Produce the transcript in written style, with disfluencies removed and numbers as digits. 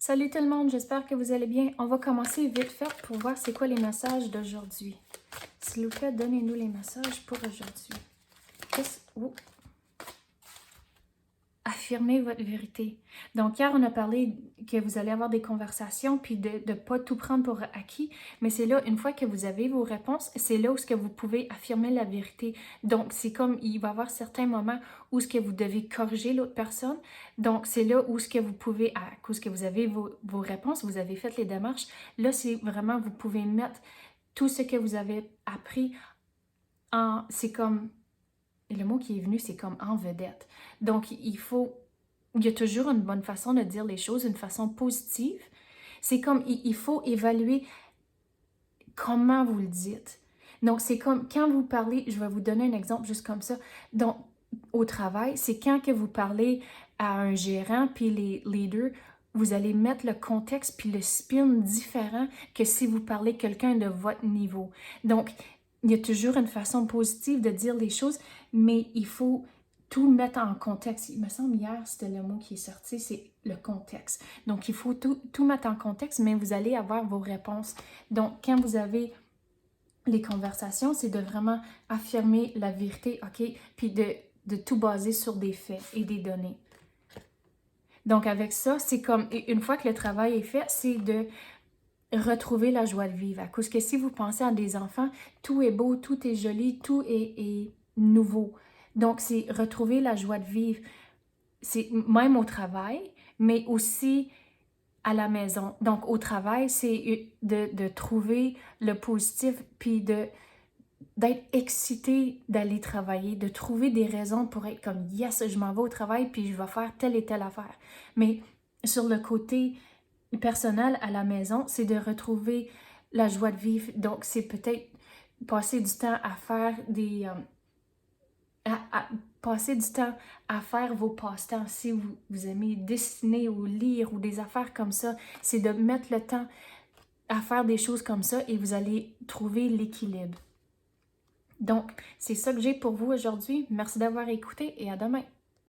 Salut tout le monde, j'espère que vous allez bien. On va commencer vite fait pour voir c'est quoi les messages d'aujourd'hui. S'il vous plaît, donnez-nous les messages pour aujourd'hui. Affirmez votre vérité. Donc, hier, on a parlé que vous allez avoir des conversations puis de ne pas tout prendre pour acquis, mais c'est là, une fois que vous avez vos réponses, c'est là où ce que vous pouvez affirmer la vérité. Donc, c'est comme, il va y avoir certains moments où ce que vous devez corriger l'autre personne. Donc, c'est là où ce que vous pouvez, à cause que vous avez vos réponses, vous avez fait les démarches, là, c'est vraiment, vous pouvez mettre tout ce que vous avez appris en, c'est comme, le mot qui est venu, c'est comme en vedette. Donc, il y a toujours une bonne façon de dire les choses, une façon positive. C'est comme, il faut évaluer comment vous le dites. Donc, c'est comme, quand vous parlez, je vais vous donner un exemple juste comme ça. Donc, au travail, c'est quand que vous parlez à un gérant, puis les leaders, vous allez mettre le contexte puis le spin différent que si vous parlez à quelqu'un de votre niveau. Donc, il y a toujours une façon positive de dire les choses, mais il faut tout mettre en contexte. Il me semble hier, c'était le mot qui est sorti, c'est le contexte. Donc, il faut tout mettre en contexte, mais vous allez avoir vos réponses. Donc, quand vous avez les conversations, c'est de vraiment affirmer la vérité, OK? Puis de tout baser sur des faits et des données. Donc, avec ça, c'est comme, une fois que le travail est fait, c'est de retrouver la joie de vivre. À cause que si vous pensez à des enfants, tout est beau, tout est joli, tout est nouveau. Donc, c'est retrouver la joie de vivre. C'est même au travail, mais aussi à la maison. Donc, au travail, c'est de trouver le positif, puis d'être excité d'aller travailler, de trouver des raisons pour être comme « yes, je m'en vais au travail, puis je vais faire telle et telle affaire ». Mais sur le côté personnel à la maison, c'est de retrouver la joie de vivre. Donc, c'est peut-être passer du temps à faire passer du temps à faire vos passe-temps. Si vous aimez dessiner ou lire ou des affaires comme ça, c'est de mettre le temps à faire des choses comme ça et vous allez trouver l'équilibre. Donc, c'est ça que j'ai pour vous aujourd'hui. Merci d'avoir écouté et à demain.